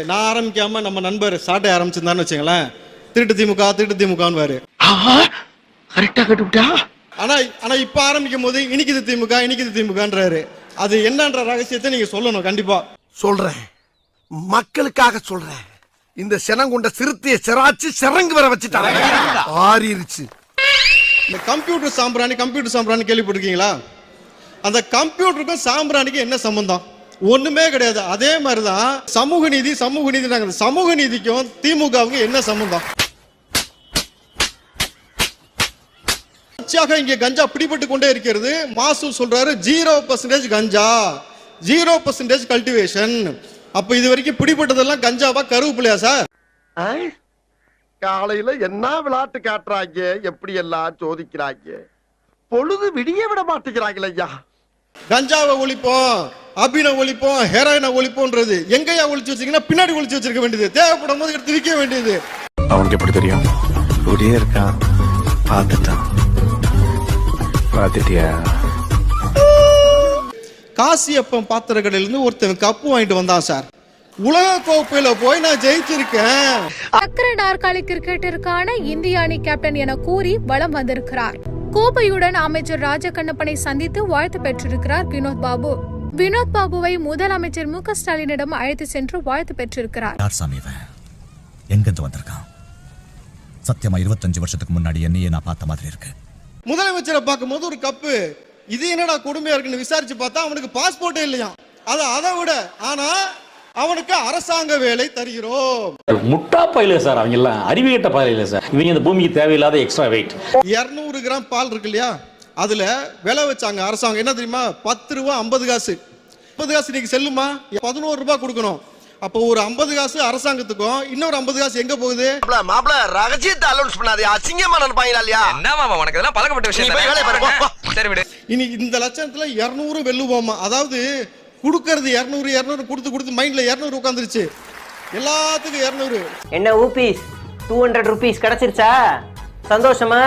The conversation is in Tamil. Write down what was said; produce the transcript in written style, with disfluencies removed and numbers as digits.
நான் ஆரம்பிக்காம நம்ம நண்பர் சாட்டை ஆரம்பிச்சிருந்தான்னு வச்சுங்களேன், திருட்டு திமுக திருட்டு திமுகன்னு. கரெக்டா கட்டுவிட்டா. ஆனா இப்ப ஆரம்பிக்கும் போது இனிக்குது திமுகன்றாரு. அது என்னன்ற ரகசியத்தை நீங்க சொல்லணும். கண்டிப்பா சொல்றேன், மக்களுக்காக சொல்றேன். இந்த செனங்குண்ட சிறுத்தையை சிராச்சு சிறங்கு வர வச்சுட்டாங்க, ஆறிருச்சு. இந்த கம்ப்யூட்டர் சாம்பிராணி கேள்விப்பட்டிருக்கீங்களா? அந்த கம்ப்யூட்டருக்கும் சாம்பிராணிக்கும் என்ன சம்பந்தம்? ஒண்ணுமே கிடையாது. அதே மாதிரிதான் சமூக நீதி சமூக நீதிக்கும் திமுகவுக்கும் என்ன சம்பந்தம்? இங்க கஞ்சா பிடிபட்டு கொண்டே இருக்கிறது. மாசு சொல்றாரு 0% கஞ்சா, 0% கல்டிவேஷன். அப்ப இது வரைக்கும் பிடிபட்டதெல்லாம் கஞ்சாவா கருவேப்பிலையா சார்? காலையில என்ன விளையாட்டு காட்டுறாங்க, எப்படி எல்லாம் சோதிக்கிறாங்க, பொழுது விடிய விட மாட்டேங்கிறாங்களே ஐயா. கஞ்சாவை ஒழிப்போம், அபினை ஒழிப்போம், ஹெரோயினை ஒழிப்போன்றது எங்கயா ஒழிச்சு வச்சிருக்கீங்கன்னா பின்னாடி ஒழிச்சு வச்சிருக்க வேண்டியது, தேவைப்படும் போது எடுத்து விற்க வேண்டியது. அவனுக்கு எப்படி தெரியும்? இப்படியே இருக்கான், பாத்துட்டியா? காசியப்பன் பாத்திர கடையில இருந்து ஒருத்தன் கப்பு வாங்கிட்டு வந்தான் சார். உலக கோப்பையில போய் நான் ஜெயிச்சிருக்கேன். சக்கர நாற்காலி கிரிக்கெட்டிற்கான இந்திய அணி கேப்டன் என கூறி வலம் வந்திருக்கிறார். கோப்பையுடன் அமைச்சர் ராஜகண்ணப்பனை சந்தித்து வாழ்த்து பெற்றிருக்கிறார் வினோத் பாபு. வினோத் பாபுவை முதலமைச்சர் மு.க. ஸ்டாலினிடம் அழைத்து சென்று வாழ்த்து பெற்றிருக்கிறார். எங்கிருந்து வந்திருக்கான்? சத்தியமா 25 வருஷத்துக்கு முன்னாடி என்னையே நான் பார்த்த மாதிரி இருக்கு. முதலமைச்சரை பார்க்கும் போது ஒரு கப்பு, இது என்னடா கொடுமையா இருக்குன்னு விசாரிச்சு பார்த்தா அவனுக்கு பாஸ்போர்ட்டே இல்லையா. அதை விட ஆனா அவனுக்கு அரசாங்க வேலை தருகிறோம். முட்டா பயில சார், அவங்க எல்லாம் அறிவியட்ட பயில சார். இவங்க இந்த பூமிக்கு தேவையில்லாத எக்ஸ்ட்ரா வெயிட். 200 கிராம் பால் இருக்கு இல்லையா, அதுல விலை வச்சாங்க அரசாங்கம். என்ன தெரியுமா? 10 ரூபா 50 காசு. 50 காசு இன்னைக்கு செல்லுமா? 11 ரூபாய் கொடுக்கணும். அப்போ ஒரு 50 காசு அரசாங்கத்துக்கும் இன்னொரு 50 காசு எங்க போகுது? மாப்ள ரகசியத்தை அலௌன்ஸ் பண்ணாதே, அசிங்கமா நினைப்பாங்களா இல்லையா? என்ன மாமா உனக்கு இதெல்லாம் பழக்கப்பட்ட விஷயம். சரி விடு. இனி இந்த லட்சணத்துல 200 வெல்லுவோமா? அதாவது குடுக்கறது 200 கொடுத்து மைண்ட்ல 200 உட்காந்துருச்சு. எல்லாத்துக்கும் 200. என்ன ஊபீஸ் 200 rupees கிடைச்சிருச்சா? சந்தோஷமா?